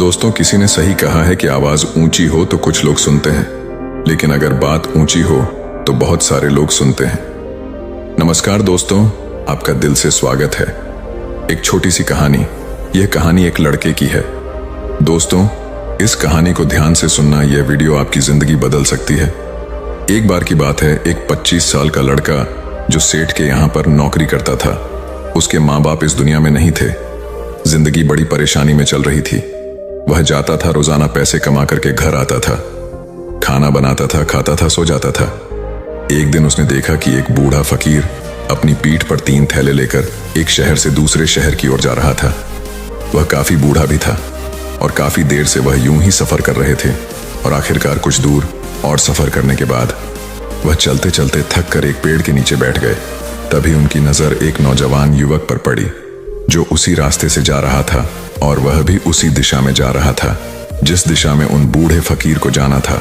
दोस्तों, किसी ने सही कहा है कि आवाज ऊंची हो तो कुछ लोग सुनते हैं, लेकिन अगर बात ऊंची हो तो बहुत सारे लोग सुनते हैं। नमस्कार दोस्तों, आपका दिल से स्वागत है। एक छोटी सी कहानी। यह कहानी एक लड़के की है। दोस्तों, इस कहानी को ध्यान से सुनना, यह वीडियो आपकी जिंदगी बदल सकती है। एक बार की बात है, एक 25 साल का लड़का जो सेठ के यहाँ पर नौकरी करता था। उसके माँ बाप इस दुनिया में नहीं थे। जिंदगी बड़ी परेशानी में चल रही थी। वह जाता था, रोजाना पैसे कमा करके घर आता था, खाना बनाता था, खाता था, सो जाता था। एक दिन उसने देखा कि एक बूढ़ा फकीर अपनी पीठ पर 3 थैले लेकर एक शहर से दूसरे शहर की ओर जा रहा था। वह काफी बूढ़ा भी था और काफी देर से वह यूं ही सफर कर रहे थे और आखिरकार कुछ दूर और सफर करने के बाद वह चलते चलते थक कर एक पेड़ के नीचे बैठ गए। तभी उनकी नजर एक नौजवान युवक पर पड़ी जो उसी रास्ते से जा रहा था और वह भी उसी दिशा में जा रहा था जिस दिशा में उन बूढ़े फकीर को जाना था।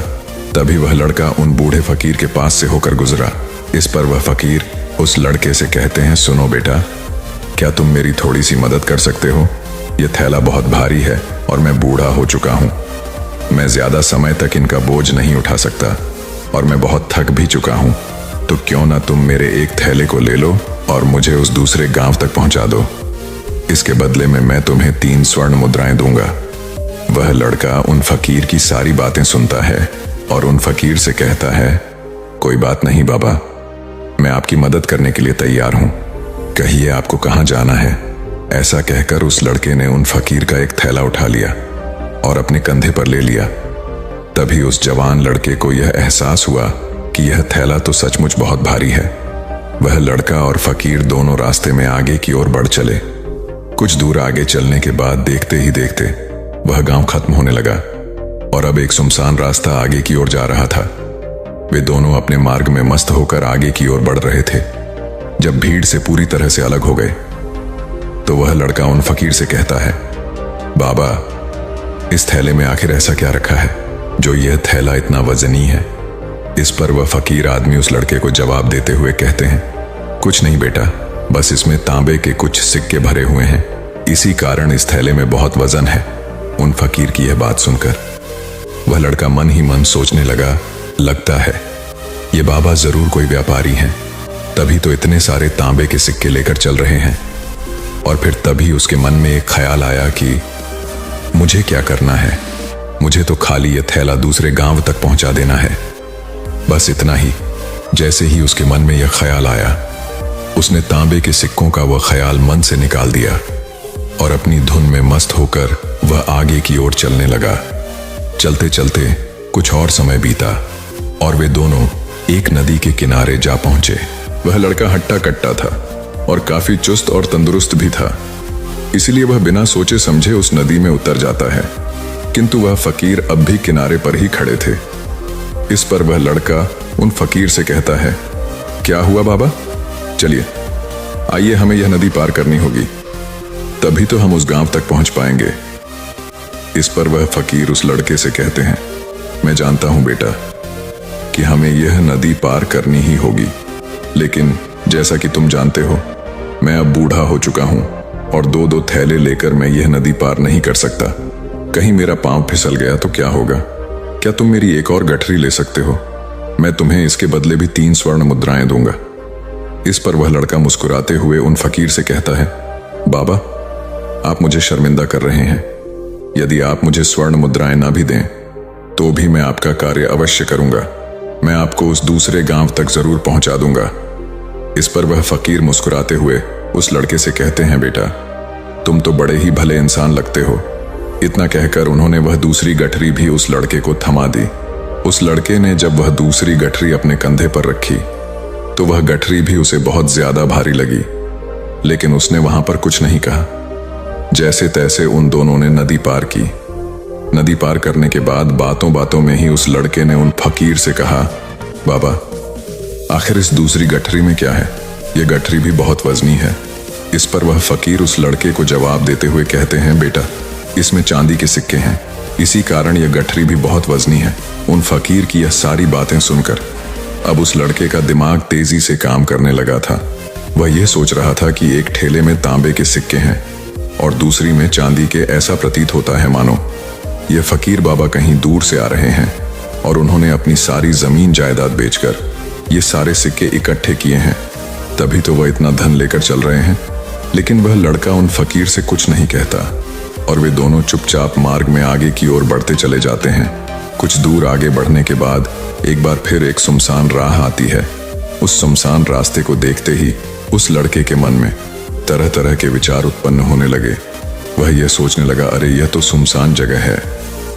तभी वह लड़का उन बूढ़े फकीर के पास से होकर गुजरा। इस पर वह फकीर उस लड़के से कहते हैं, सुनो बेटा, क्या तुम मेरी थोड़ी सी मदद कर सकते हो? यह थैला बहुत भारी है और मैं बूढ़ा हो चुका हूँ। मैं ज्यादा समय तक इनका बोझ नहीं उठा सकता और मैं बहुत थक भी चुका हूँ। तो क्यों ना तुम मेरे एक थैले को ले लो और मुझे उस दूसरे गांव तक पहुंचा दो। इसके बदले में मैं तुम्हें 3 स्वर्ण मुद्राएं दूंगा। वह लड़का उन फकीर की सारी बातें सुनता है और उन फकीर से कहता है, कोई बात नहीं बाबा, मैं आपकी मदद करने के लिए तैयार हूं। कहिए आपको कहां जाना है? ऐसा कहकर उस लड़के ने उन फकीर का एक थैला उठा लिया और अपने कंधे पर ले लिया। तभी उस जवान लड़के को यह एहसास हुआ कि यह थैला तो सचमुच बहुत भारी है। वह लड़का और फकीर दोनों रास्ते में आगे की ओर बढ़ चले। कुछ दूर आगे चलने के बाद देखते ही देखते वह गांव खत्म होने लगा और अब एक सुनसान रास्ता आगे की ओर जा रहा था। वे दोनों अपने मार्ग में मस्त होकर आगे की ओर बढ़ रहे थे। जब भीड़ से पूरी तरह से अलग हो गए तो वह लड़का उन फकीर से कहता है, बाबा, इस थैले में आखिर ऐसा क्या रखा है जो यह थैला इतना वजनी है? इस पर वह फकीर आदमी उस लड़के को जवाब देते हुए कहते हैं, कुछ नहीं बेटा, बस इसमें तांबे के कुछ सिक्के भरे हुए हैं, इसी कारण इस थैले में बहुत वजन है। उन फकीर की यह बात सुनकर वह लड़का मन ही मन सोचने लगा, लगता है ये बाबा जरूर कोई व्यापारी हैं, तभी तो इतने सारे तांबे के सिक्के लेकर चल रहे हैं। और फिर तभी उसके मन में एक ख्याल आया कि मुझे क्या करना है, मुझे तो खाली यह थैला दूसरे गांव तक पहुंचा देना है। बस इतना ही। जैसे ही उसके मन में यह ख्याल आया, उसने तांबे के सिक्कों का वह ख्याल मन से निकाल दिया और अपनी धुन में मस्त होकर वह आगे की ओर चलने लगा। चलते चलते कुछ और समय बीता और वे दोनों एक नदी के किनारे जा पहुंचे। वह लड़का हट्टा कट्टा था और काफी चुस्त और तंदुरुस्त भी था, इसलिए वह बिना सोचे समझे उस नदी में उतर जाता है। किंतु वह फकीर अब भी किनारे पर ही खड़े थे। इस पर वह लड़का उन फकीर से कहता है, क्या हुआ बाबा? चलिए आइए, हमें यह नदी पार करनी होगी, तभी तो हम उस गांव तक पहुंच पाएंगे। इस पर वह फकीर उस लड़के से कहते हैं, मैं जानता हूं बेटा कि हमें यह नदी पार करनी ही होगी, लेकिन जैसा कि तुम जानते हो, मैं अब बूढ़ा हो चुका हूं और 2-2 थैले लेकर मैं यह नदी पार नहीं कर सकता। कहीं मेरा पांव फिसल गया तो क्या होगा? क्या तुम मेरी एक और गठरी ले सकते हो? मैं तुम्हें इसके बदले भी 3 स्वर्ण मुद्राएं दूंगा। इस पर वह लड़का मुस्कुराते हुए उन फकीर से कहता है, बाबा, आप मुझे शर्मिंदा कर रहे हैं। यदि आप मुझे स्वर्ण मुद्राएं ना भी दें तो भी मैं आपका कार्य अवश्य करूंगा। मैं आपको उस दूसरे गांव तक जरूर पहुंचा दूंगा। इस पर वह फकीर मुस्कुराते हुए उस लड़के से कहते हैं, बेटा, तुम तो बड़े ही भले इंसान लगते हो। इतना कहकर उन्होंने वह दूसरी गठरी भी उस लड़के को थमा दी। उस लड़के ने जब वह दूसरी गठरी अपने कंधे पर रखी तो वह गठरी भी उसे बहुत ज्यादा भारी लगी, लेकिन उसने वहां पर कुछ नहीं कहा। जैसे तैसे उन दोनों ने नदी पार की। नदी पार करने के बाद बातों बातों में ही उस लड़के ने उन फकीर से कहा, बाबा, आखिर इस दूसरी गठरी में क्या है? यह गठरी भी बहुत वजनी है। इस पर वह फकीर उस लड़के को जवाब देते हुए कहते हैं, बेटा, इसमें चांदी के सिक्के हैं, इसी कारण यह गठरी भी बहुत वजनी है। उन फकीर की यह सारी बातें सुनकर अब उस लड़के का दिमाग तेजी से काम करने लगा था। वह यह सोच रहा था कि एक ठेले में तांबे के सिक्के हैं और दूसरी में चांदी के। ऐसा प्रतीत होता है मानो ये फकीर बाबा कहीं दूर से आ रहे हैं और उन्होंने अपनी सारी जमीन जायदाद बेचकर ये सारे सिक्के इकट्ठे किए हैं, तभी तो वह इतना धन लेकर चल रहे हैं। लेकिन वह लड़का उन फकीर से कुछ नहीं कहता और वे दोनों चुपचाप मार्ग में आगे की ओर बढ़ते चले जाते हैं। कुछ दूर आगे बढ़ने के बाद एक बार फिर एक सुनसान राह आती है। उस सुनसान रास्ते को देखते ही उस लड़के के मन में तरह तरह के विचार उत्पन्न होने लगे। वह यह सोचने लगा, अरे यह तो सुनसान जगह है,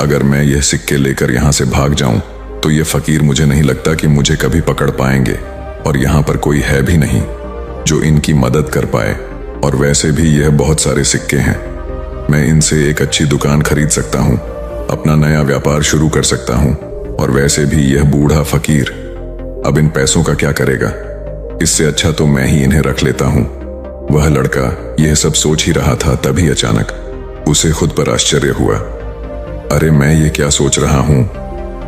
अगर मैं यह सिक्के लेकर यहाँ से भाग जाऊं तो ये फकीर मुझे नहीं लगता कि मुझे कभी पकड़ पाएंगे, और यहाँ पर कोई है भी नहीं जो इनकी मदद कर पाए। और वैसे भी यह बहुत सारे सिक्के हैं, मैं इनसे एक अच्छी दुकान खरीद सकता हूँ, अपना नया व्यापार शुरू कर सकता हूँ। और वैसे भी यह बूढ़ा फकीर अब इन पैसों का क्या करेगा, इससे अच्छा तो मैं ही इन्हें रख लेता हूँ। वह लड़का यह सब सोच ही रहा था, तभी अचानक उसे खुद पर आश्चर्य हुआ। अरे मैं ये क्या सोच रहा हूँ,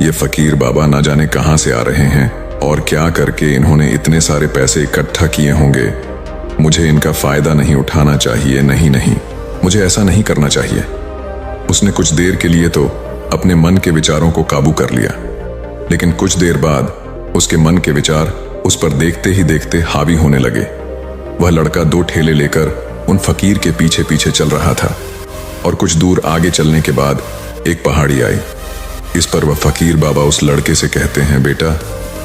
ये फकीर बाबा ना जाने कहां से आ रहे हैं और क्या करके इन्होंने इतने सारे पैसे इकट्ठा किए होंगे। मुझे इनका फायदा नहीं उठाना चाहिए, नहीं, मुझे ऐसा नहीं करना चाहिए। उसने कुछ देर के लिए तो अपने मन के विचारों को काबू कर लिया, लेकिन कुछ देर बाद उसके मन के विचार उस पर देखते ही देखते हावी होने लगे। वह लड़का 2 ठेले लेकर उन फकीर के पीछे पीछे चल रहा था और कुछ दूर आगे चलने के बाद एक पहाड़ी आई। इस पर वह फकीर बाबा उस लड़के से कहते हैं, बेटा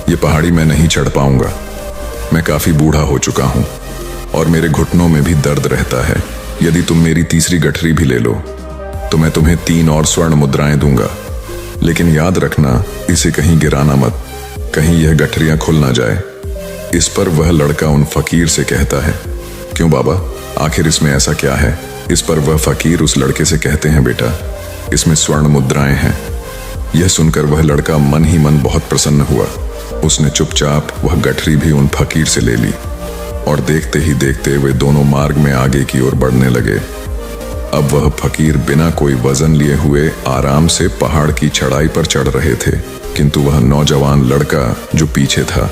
ये पहाड़ी मैं नहीं चढ़ पाऊंगा, मैं काफी बूढ़ा हो चुका हूं और मेरे घुटनों में भी दर्द रहता है। यदि तुम मेरी तीसरी गठरी भी ले लो तो मैं तुम्हें 3 और स्वर्ण मुद्राएं दूंगा, लेकिन याद रखना इसे कहीं गिराना मत, कहीं यह गठरियां खुल ना जाए। इस पर वह लड़का उन फकीर से कहता है, क्यों बाबा, आखिर इसमें ऐसा क्या है। इस पर वह फकीर उस लड़के से कहते हैं, बेटा इसमें स्वर्ण मुद्राएं हैं। यह सुनकर वह लड़का मन ही मन बहुत प्रसन्न हुआ। उसने चुपचाप वह गठरी भी उन फकीर से ले ली और देखते ही देखते वे दोनों मार्ग में आगे की ओर बढ़ने लगे। अब वह फकीर बिना कोई वजन लिए हुए आराम से पहाड़ की चढ़ाई पर चढ़ रहे थे, किंतु वह नौजवान लड़का जो पीछे था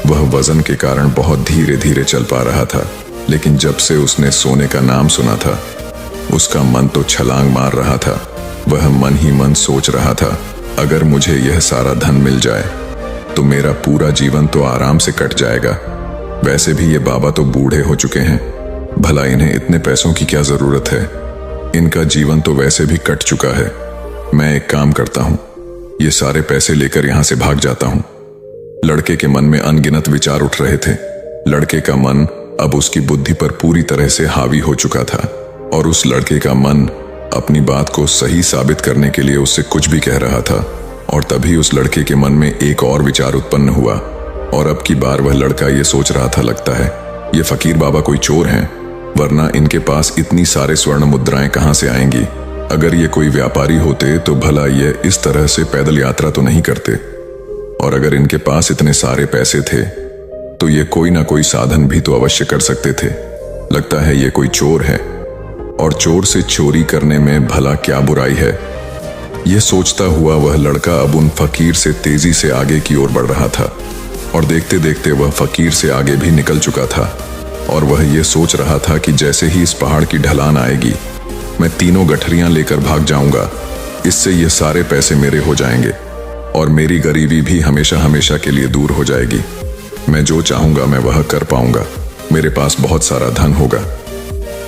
वह वजन के कारण बहुत धीरे धीरे चल पा रहा था। लेकिन जब से उसने सोने का नाम सुना था उसका मन तो छलांग मार रहा था। वह मन ही मन सोच रहा था, अगर मुझे यह सारा धन मिल जाए तो मेरा पूरा जीवन तो आराम से कट जाएगा। वैसे भी ये बाबा तो बूढ़े हो चुके हैं, भला इन्हें इतने पैसों की क्या जरूरत है, इनका जीवन तो वैसे भी कट चुका है। मैं एक काम करता हूं, ये सारे पैसे लेकर यहां से भाग जाता हूं। लड़के के मन में अनगिनत विचार उठ रहे थे। लड़के का मन अब उसकी बुद्धि पर पूरी तरह से हावी हो चुका था और उस लड़के का मन अपनी बात को सही साबित करने के लिए उससे कुछ भी कह रहा था। और तभी उस लड़के के मन में एक और विचार उत्पन्न हुआ और अब की बार वह लड़का ये सोच रहा था, लगता है ये फकीर बाबा कोई चोर हैं, वरना इनके पास इतनी सारे स्वर्ण मुद्राएं कहां से आएंगी। अगर ये कोई व्यापारी होते तो भला ये इस तरह से पैदल यात्रा तो नहीं करते, और अगर इनके पास इतने सारे पैसे थे तो ये कोई ना कोई साधन भी तो अवश्य कर सकते थे। लगता है ये कोई चोर है, और चोर से चोरी करने में भला क्या बुराई है। यह सोचता हुआ वह लड़का अब उन फकीर से तेजी से आगे की ओर बढ़ रहा था और देखते देखते वह फकीर से आगे भी निकल चुका था। और वह यह सोच रहा था कि जैसे ही इस पहाड़ की ढलान आएगी मैं 3 गठरियां लेकर भाग जाऊंगा, इससे ये सारे पैसे मेरे हो जाएंगे और मेरी गरीबी भी हमेशा हमेशा के लिए दूर हो जाएगी। मैं जो चाहूंगा मैं वह कर पाऊंगा, मेरे पास बहुत सारा धन होगा।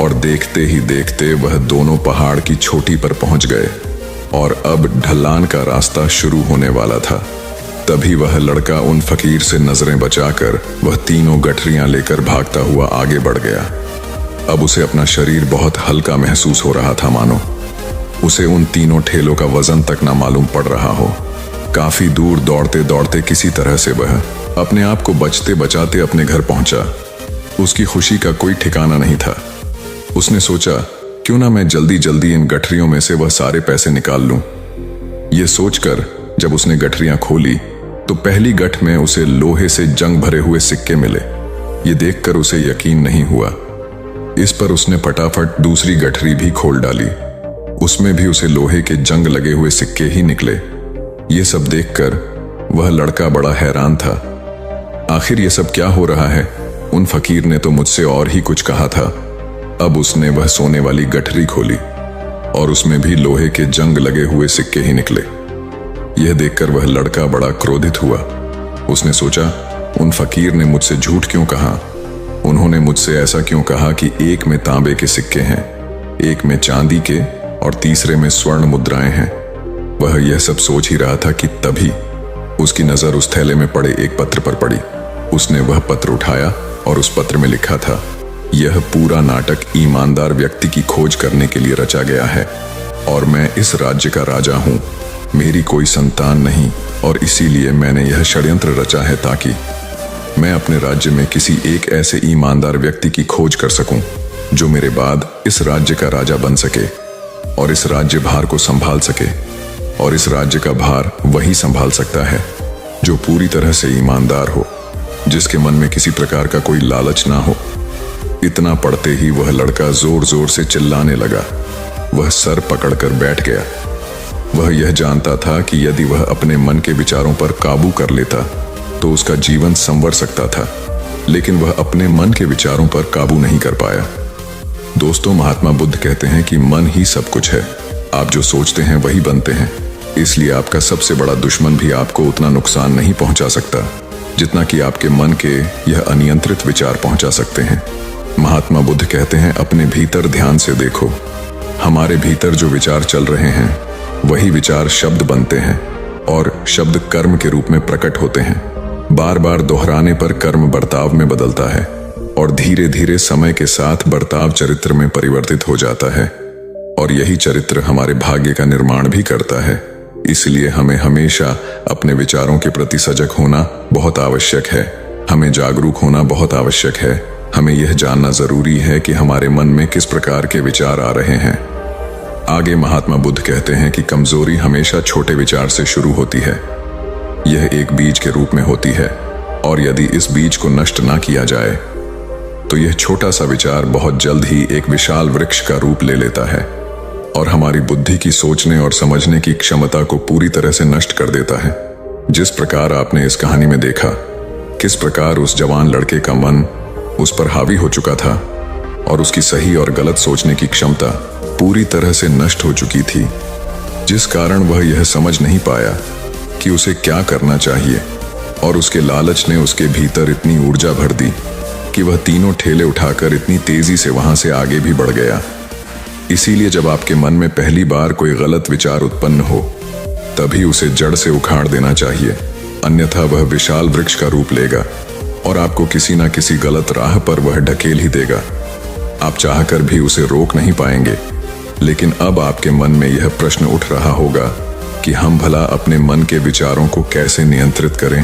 और देखते ही देखते वह दोनों पहाड़ की चोटी पर पहुंच गए और अब ढलान का रास्ता शुरू होने वाला था। तभी वह लड़का उन फकीर से नजरें बचाकर वह 3 गठरियां लेकर भागता हुआ आगे बढ़ गया। अब उसे अपना शरीर बहुत हल्का महसूस हो रहा था, मानो उसे उन 3 ठेलों का वजन तक ना मालूम पड़ रहा हो। काफी दूर दौड़ते दौड़ते किसी तरह से वह अपने आप को बचते बचाते अपने घर पहुंचा। उसकी खुशी का कोई ठिकाना नहीं था। उसने सोचा, क्यों ना मैं जल्दी जल्दी इन गठरियों में से वह सारे पैसे निकाल लूं। यह सोचकर जब उसने गठरियां खोली तो पहली गठ में उसे लोहे से जंग भरे हुए सिक्के मिले। ये देखकर उसे यकीन नहीं हुआ। इस पर उसने फटाफट दूसरी गठरी भी खोल डाली, उसमें भी उसे लोहे के जंग लगे हुए सिक्के ही निकले। ये सब देखकर वह लड़का बड़ा हैरान था। आखिर ये सब क्या हो रहा है? उन फकीर ने तो मुझसे और ही कुछ कहा था। अब उसने वह सोने वाली गठरी खोली और उसमें भी लोहे के जंग लगे हुए सिक्के ही निकले। यह देखकर वह लड़का बड़ा क्रोधित हुआ। उसने सोचा, उन फकीर ने मुझसे झूठ क्यों कहा? उन्होंने मुझसे ऐसा क्यों कहा कि एक में तांबे के सिक्के हैं, एक में चांदी के और तीसरे में स्वर्ण मुद्राएं हैं। वह यह सब सोच ही रहा था कि तभी उसकी नजर उस थैले में पड़े एक पत्र पर पड़ी। उसने वह पत्र उठाया और उस पत्र में लिखा था, यह पूरा नाटक ईमानदार व्यक्ति की खोज करने के लिए रचा गया है और मैं इस राज्य का राजा हूं। मेरी कोई संतान नहीं और इसीलिए मैंने यह षड्यंत्र रचा है ताकि मैं अपने राज्य में किसी एक ऐसे ईमानदार व्यक्ति की खोज कर सकूं जो मेरे बाद इस राज्य का राजा बन सके और इस राज्य भार को संभाल सके। और इस राज्य का भार वही संभाल सकता है जो पूरी तरह से ईमानदार हो, जिसके मन में किसी प्रकार का कोई लालच ना हो। इतना पढ़ते ही वह लड़का जोर जोर से चिल्लाने लगा। वह सर पकड़कर बैठ गया। वह यह जानता था कि यदि वह अपने मन के विचारों पर काबू कर लेता तो उसका जीवन संवर सकता था, लेकिन वह अपने मन के विचारों पर काबू नहीं कर पाया। दोस्तों, महात्मा बुद्ध कहते हैं कि मन ही सब कुछ है। आप जो सोचते हैं वही बनते हैं। इसलिए आपका सबसे बड़ा दुश्मन भी आपको उतना नुकसान नहीं पहुंचा सकता जितना कि आपके मन के यह अनियंत्रित विचार पहुंचा सकते हैं। महात्मा बुद्ध कहते हैं, अपने भीतर ध्यान से देखो। हमारे भीतर जो विचार चल रहे हैं वही विचार शब्द बनते हैं और शब्द कर्म के रूप में प्रकट होते हैं। बार बार दोहराने पर कर्म बर्ताव में बदलता है और धीरे धीरे समय के साथ बर्ताव चरित्र में परिवर्तित हो जाता है और यही चरित्र हमारे भाग्य का निर्माण भी करता है। इसलिए हमें हमेशा अपने विचारों के प्रति सजग होना बहुत आवश्यक है। हमें जागरूक होना बहुत आवश्यक है। हमें यह जानना जरूरी है कि हमारे मन में किस प्रकार के विचार आ रहे हैं। आगे महात्मा बुद्ध कहते हैं कि कमजोरी हमेशा छोटे विचार से शुरू होती है। यह एक बीज के रूप में होती है और यदि इस बीज को नष्ट ना किया जाए तो यह छोटा सा विचार बहुत जल्द ही एक विशाल वृक्ष का रूप ले लेता है और हमारी बुद्धि की सोचने और समझने की क्षमता को पूरी तरह से नष्ट कर देता है। जिस प्रकार आपने इस कहानी में देखा, किस प्रकार उस जवान लड़के का मन उस पर हावी हो चुका था और उसकी सही और गलत सोचने की क्षमता पूरी तरह से नष्ट हो चुकी थी, जिस कारण वह यह समझ नहीं पाया कि उसे क्या करना चाहिए और उसके लालच ने उसके भीतर इतनी ऊर्जा भर दी कि वह तीनों ठेले उठाकर इतनी तेजी से वहां से आगे भी बढ़ गया। इसीलिए जब आपके मन में पहली बार कोई गलत विचार उत्पन्न हो तभी उसे जड़ से उखाड़ देना चाहिए, अन्यथा वह विशाल वृक्ष का रूप लेगा और आपको किसी ना किसी गलत राह पर वह ढकेल ही देगा। आप चाहकर भी उसे रोक नहीं पाएंगे। लेकिन अब आपके मन में यह प्रश्न उठ रहा होगा कि हम भला अपने मन के विचारों को कैसे नियंत्रित करें।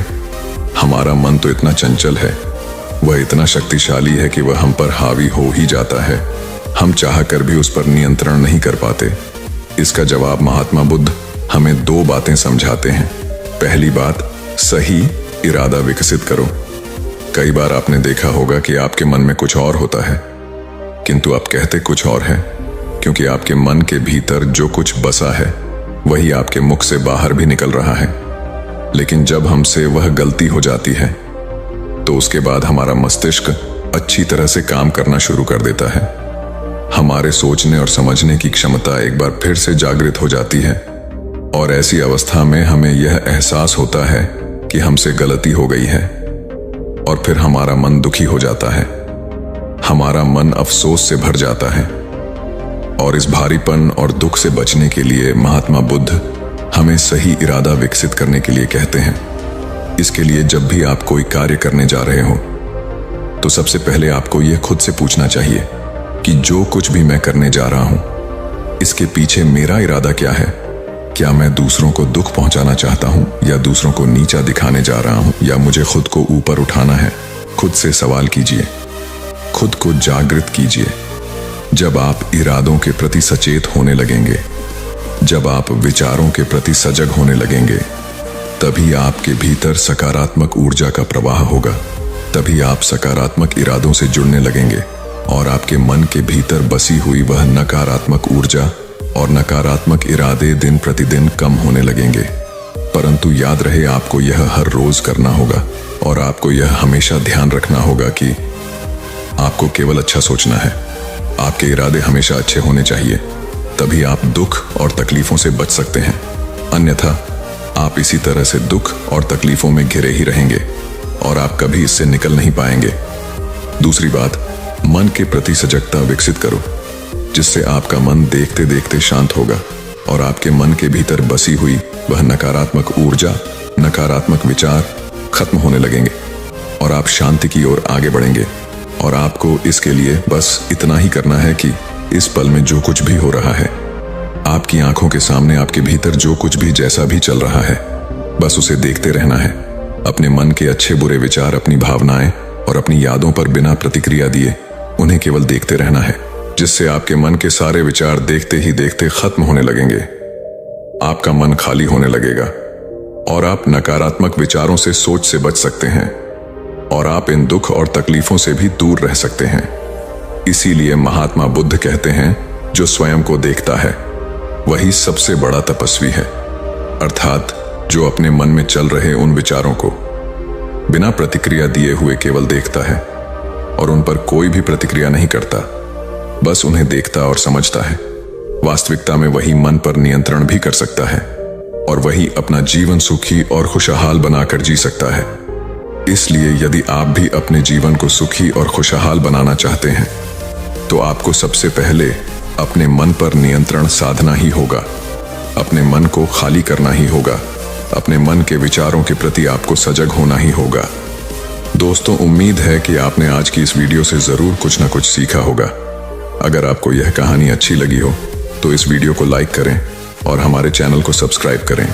हमारा मन तो इतना चंचल है, वह इतना शक्तिशाली है कि वह हम पर हावी हो ही जाता है। हम चाहकर भी उस पर नियंत्रण नहीं कर पाते। इसका जवाब महात्मा बुद्ध हमें दो बातें समझाते हैं। पहली बात, सही इरादा विकसित करो। कई बार आपने देखा होगा कि आपके मन में कुछ और होता है किंतु आप कहते कुछ और है, क्योंकि आपके मन के भीतर जो कुछ बसा है वही आपके मुख से बाहर भी निकल रहा है। लेकिन जब हमसे वह गलती हो जाती है तो उसके बाद हमारा मस्तिष्क अच्छी तरह से काम करना शुरू कर देता है। हमारे सोचने और समझने की क्षमता एक बार फिर से जागृत हो जाती है और ऐसी अवस्था में हमें यह एहसास होता है कि हमसे गलती हो गई है और फिर हमारा मन दुखी हो जाता है। हमारा मन अफसोस से भर जाता है और इस भारीपन और दुख से बचने के लिए महात्मा बुद्ध हमें सही इरादा विकसित करने के लिए कहते हैं। इसके लिए जब भी आप कोई कार्य करने जा रहे हो तो सबसे पहले आपको यह खुद से पूछना चाहिए कि जो कुछ भी मैं करने जा रहा हूं इसके पीछे मेरा इरादा क्या है। क्या मैं दूसरों को दुख पहुंचाना चाहता हूं या दूसरों को नीचा दिखाने जा रहा हूं या मुझे खुद को ऊपर उठाना है। खुद से सवाल कीजिए, खुद को जागृत कीजिए। जब आप इरादों के प्रति सचेत होने लगेंगे, जब आप विचारों के प्रति सजग होने लगेंगे, तभी आपके भीतर सकारात्मक ऊर्जा का प्रवाह होगा। तभी आप सकारात्मक इरादों से जुड़ने लगेंगे और आपके मन के भीतर बसी हुई वह नकारात्मक ऊर्जा और नकारात्मक इरादे दिन प्रतिदिन कम होने लगेंगे। परंतु याद रहे, आपको यह हर रोज करना होगा और आपको यह हमेशा ध्यान रखना होगा कि आपको केवल अच्छा सोचना है। आपके इरादे हमेशा अच्छे होने चाहिए। तभी आप दुख और तकलीफों से बच सकते हैं। अन्यथा आप इसी तरह से दुख और तकलीफों में घिरे ही रहेंगे और आप कभी इससे निकल नहीं पाएंगे। दूसरी बात, मन के प्रति सजगता विकसित करो, जिससे आपका मन देखते देखते शांत होगा और आपके मन के भीतर बसी हुई वह नकारात्मक ऊर्जा, नकारात्मक विचार खत्म होने लगेंगे और आप शांति की ओर आगे बढ़ेंगे। और आपको इसके लिए बस इतना ही करना है कि इस पल में जो कुछ भी हो रहा है, आपकी आंखों के सामने आपके भीतर जो कुछ भी जैसा भी चल रहा है, बस उसे देखते रहना है। अपने मन के अच्छे बुरे विचार, अपनी भावनाएं और अपनी यादों पर बिना प्रतिक्रिया दिए उन्हें केवल देखते रहना है, जिससे आपके मन के सारे विचार देखते ही देखते खत्म होने लगेंगे। आपका मन खाली होने लगेगा और आप नकारात्मक विचारों से, सोच से बच सकते हैं और आप इन दुख और तकलीफों से भी दूर रह सकते हैं। इसीलिए महात्मा बुद्ध कहते हैं, जो स्वयं को देखता है वही सबसे बड़ा तपस्वी है। अर्थात जो अपने मन में चल रहे उन विचारों को बिना प्रतिक्रिया दिए हुए केवल देखता है और उन पर कोई भी प्रतिक्रिया नहीं करता, बस उन्हें देखता और समझता है। वास्तविकता में वही मन पर नियंत्रण भी कर सकता है और वही अपना जीवन सुखी और खुशहाल बनाकर जी सकता है। इसलिए यदि आप भी अपने जीवन को सुखी और खुशहाल बनाना चाहते हैं तो आपको सबसे पहले अपने मन पर नियंत्रण साधना ही होगा। अपने मन को खाली करना ही होगा। अपने मन के विचारों के प्रति आपको सजग होना ही होगा। दोस्तों, उम्मीद है कि आपने आज की इस वीडियो से जरूर कुछ ना कुछ सीखा होगा। अगर आपको यह कहानी अच्छी लगी हो तो इस वीडियो को लाइक करें और हमारे चैनल को सब्सक्राइब करें।